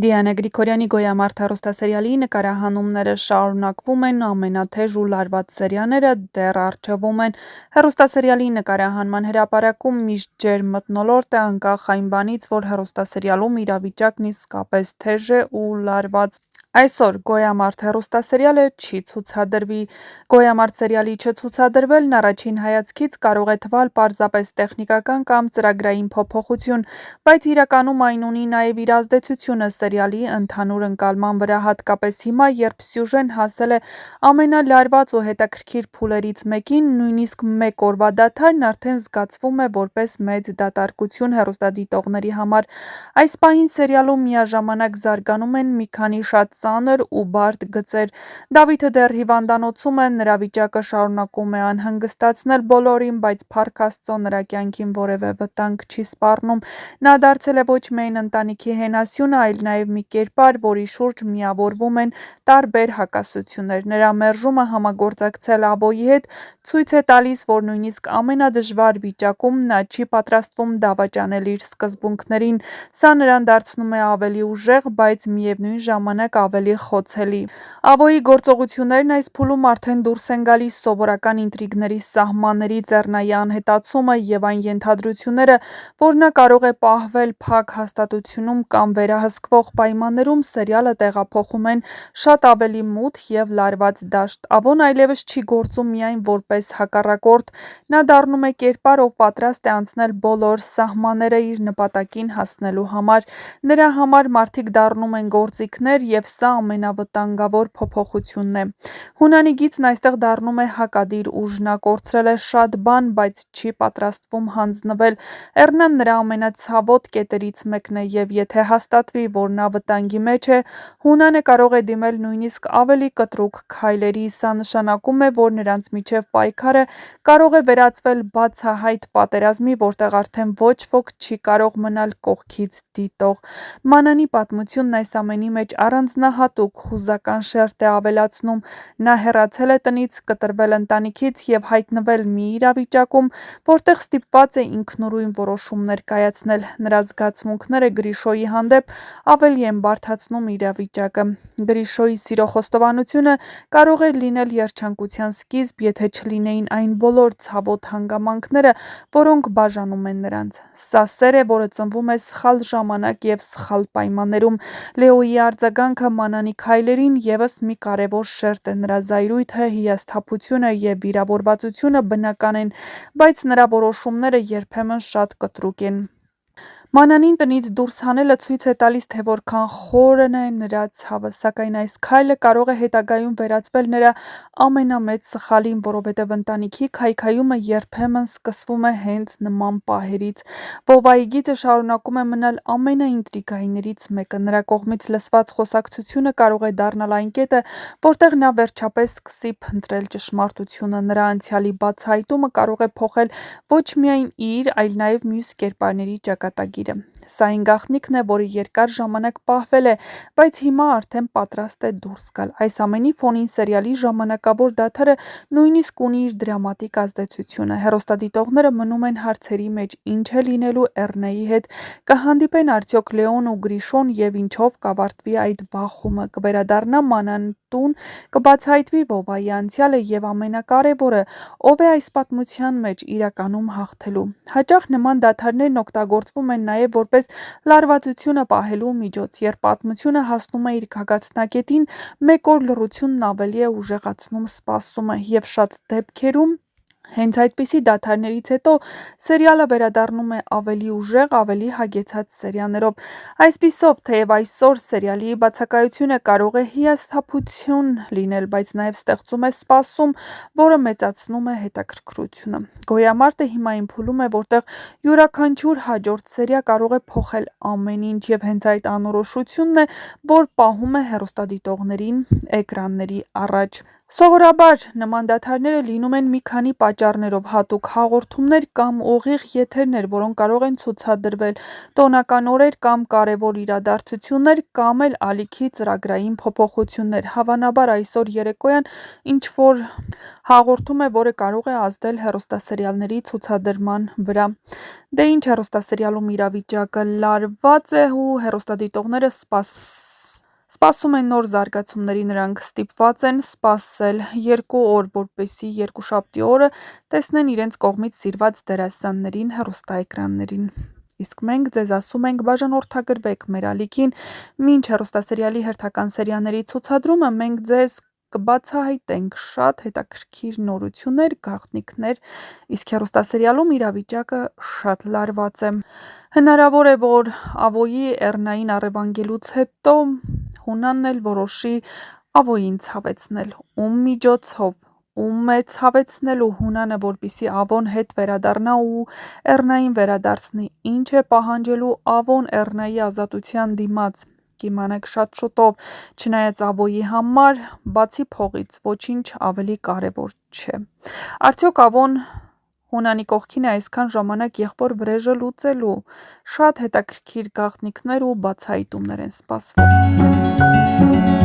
Դիանա Գրիգորյանի «Գոյամարտ» հեռուստասերիալի նկարահանումները շարունակվում են, ամենաթեժ ու լարված սերիաները դեռ առջևում են։ Հեռուստասերիալի նկարահանման հրապարակում միշտ ջերմ մթնոլորտ է, անկախ այն բանից, որ հեռուստասերիալում իրավիճակն իսկապես թեժ է ու լարված։ Այսօր «Գոյամարտ» հեռուստասերիալը չի ցուցադրվի։ «Գոյամարտ» սերիալի չցուցադրվելն առաջին հայացքից կարող է թվալ պարզապես տեխնիկական կամ ծրագրային փոփոխություն, բայց իրականում այն ունի նաև իր ազդեցությունը սերիալի ընդհանուր ընկալման վրա, հատկապես հիմա, երբ սյուժեն հասել է ամենալարված ու հետաքրքիր փուլերից մեկին, նույնիսկ մեկ օրվա դադարն արդեն զգացվում է որպես մեծ դատարկություն հեռուստադիտողների համար։ Այս պահին սերիալում միաժամանակ զարգանում են մի քանի շատ ծանր ու բարդ գծեր։ Դավիթը դեռ հիվանդանոցում է, նրա վիճակը շարունակում է անհանգստացնել բոլորին, բայց փառք Աստծո նրա կյանքին որևէ վտանգ չի սպառնում։ Նա դարձել է ոչ միայն ընտանիքի հենասյունը, այլ նաև մի կերպար, որի շուրջ միավորվում են տարբեր հակասություններ։ Նրա մերժումը համագործակցել Աբոյի հետ ցույց է տալիս, որ նույնիսկ ամենադժվար վիճակում նա չի պատրաստվում դավաճանել իր սկզբունքներին։ Սա նրան դարձնում է ավելի ուժեղ, բայց միևնույն ժամանակ ավելի խոցելի։ Աբոյի գործողություններն այս փուլում արդեն դուրս են գալիս սովորական ինտրիգների սահմաններից, Էռնայի անհետացումը և այն ենթադրությունները, որ նա կարող է պահվել փակ հաստատությունում կամ վերահսկվող պայմաններում, սերիալը տեղափոխում են շատ ավելի մութ և լարված դաշտ։ Աբոն այլևս չի գործում միայն որպես հակառակորդ, նա դառնում է կերպար, ով պատրաստ է անցնել բոլոր սահմանները իր նպատակին հասնելու համար։ Նրա համար մարդիկ դառնում են գործիքներ, և սա ամենավտանգավոր փոփոխությունն է։ Հունանի գիծն այստեղ դառնում է հակադիր ուժ, նա կորցրել է շատ բան, բայց չի պատրաստվում հանձնվել։ Էռնան նրա ամենացավոտ կետերից մեկն է, և եթե հաստատվի, որ նա վտանգի մեջ է, Հունանը կարող է դիմել նույնիսկ ավելի կտրուկ քայլերի։ Սա նշանակում է, որ նրանց միջև պայքարը կարող է վերածվել բացահայտ պատերազմի, որտեղ արդեն ոչ ոք չի կարող մնալ կողքից դիտող։ Մանանի պատմությունն այս ամենի մեջ առանձնահատուկ հուզական շերտ է ավելացնում։ Նա հեռացել է տնից, կտրվել ընտանիքից և հայտնվել մի իրավիճակում, որտեղ ստիպված է ինքնուրույն որոշումներ կայացնել։ Նրա զգացմունքները Գրիշոյի հանդեպ ավելի են բարդացնում իրավիճակը։ Գրիշոյի սիրո խոստովանությունը կարող էր լինել երջանկության սկիզբ, եթե չլինեին այն բոլոր ցավոտ հանգամանքները, որոնք բաժանում են նրանց։ Սա սեր է, որը ծնվում է սխալ ժամանակ և սխալ պայմաններում։ Լեոյի արձագանքը Մանանի քայլերին ևս մի կարևոր շերտ է։ Նրա զայրույթը, հիասթափությունը և վիրավորվածությունը բնական են, բայց նրա որոշումները երբեմն շատ կտրուկ են։ Մանանին տնից դուրս հանելը ցույց է տալիս, թե որքան խորն է նրա ցավը, սակայն այս քայլը կարող է հետագայում վերածվել նրա ամենամեծ սխալին, որովհետև ընտանիքի քայքայումը երբեմն սկսվում է հենց նման պահերից։ Վովայի գիծը շարունակում է մնալ ամենաինտրիգայիններից մեկը։ Նրա կողմից լսված խոսակցությունը կարող է դառնալ այն կետը, որտեղ նա վերջապես սկսի փնտրել ճշմարտությունը։ Նրա անցյալի բացահայտումը կարող է փոխել ոչ միայն իր, այլ նաև մյուս կերպարների ճակատագիրը։ Սա այն գաղտնիքն է, որը երկար ժամանակ պահվել է, բայց հիմա արդեն պատրաստ է դուրս գալ։ Այս ամենի ֆոնին սերիալի ժամանակավոր դադարը նույնիսկ ունի իր դրամատիկ ազդեցությունը։ Հեռուստադիտողները մնում են հարցերի մեջ. ինչ է լինելու Էռնեի հետ, կհանդիպեն արդյոք Լեոն ու Գրիշոն և ինչով կավարտվի այդ բախումը, կվերադառնա Մանան տուն, կբացահայտվի Վովայի անցյալը և ամենակարևորը, ով է այս պատմության մեջ իրականում հաղթելու։ Հաճախ նման դադարներն օգտագործվում են նաև որպես լարվածությունը պահելու միջոց։ Երբ պատմությունը հասնում է իր գագաթնակետին, մեկ օր լռությունն ավելի է ուժեղացնում սպասումը, և շատ դեպքերում հենց այդպիսի դադարներից հետո սերիալը վերադառնում է ավելի ուժեղ, ավելի հագեցած սերիաներով։ Այսպիսով, թեև այսօր սերիալի բացակայությունը կարող է հիասթափություն լինել, բայց նաև ստեղծում է սպասում, որը մեծացնում է հետաքրքրությունը։ Գոյամարտը հիմա այն փուլում է, որտեղ յուրաքանչյուր հաջորդ սերիա կարող է փոխել ամեն ինչ, և հենց այդ անորոշությունն է, որ պահում է հեռուստադիտողներին էկրանների առաջ։ Սովորաբար նման դադարները լինում են մի քանի պատճառներով՝ հատուկ հաղորդումներ կամ ուղիղ եթերներ, որոնք կարող են ցուցադրվել, տոնական օրեր կամ կարևոր իրադարձություններ, կամ էլ ալիքի ծրագրային փոփոխություններ։ Հավանաբար այսօր երեկոյան ինչ-որ հաղորդում է, որը կարող է ազդել հեռուստասերիալների ցուցադրման վրա։ Դե ինչ, հեռուստասերիալում իրավիճակը լարված է ու հեռուստադիտողները սպասում են նոր զարգացումների, նրանք ստիպված են սպասել 2 օր, որպեսզի երկուշաբթի օրը տեսնեն իրենց կողմից սիրված դերասաններին հեռուստաէկրաններին։ Իսկ մենք ձեզ ասում ենք բաժանորդագրվեք մեր ալիքին, մինչ հեռուստասերիալի հերթական սերիաների ցուցադրումը մենք ձեզ կբացահայտենք շատ հետաքրքիր նորություններ, գաղտնիքներ, իսկ հեռուստասերիալում իրավիճակը շատ լարված է։ Հնարավոր է, որ Ավոյի էռնային առևանգելուց հետո Հունանն էլ որոշի Ավոյին ցավեցնել։ Ում միջոցով, ում է ցավեցնելու Հունանը, որպեսզի Ավոն հետ վերադառնա ու Էռնային վերադարձնի, ինչ է պահանջելու Ավոն Էռնայի ազատության դիմաց, կիմանաք շատ շուտով, չնայած Ավոյի համար, բացի փողից, ոչինչ ավելի կարևոր չէ։ Արդյոք Ավոն Հունանի կողքին է այսքան ժամանակ եղբոր վրեժը լուծելու։ Շատ հետաքրքիր գաղտնիքներ ու բացահայտումներ են սպասվում։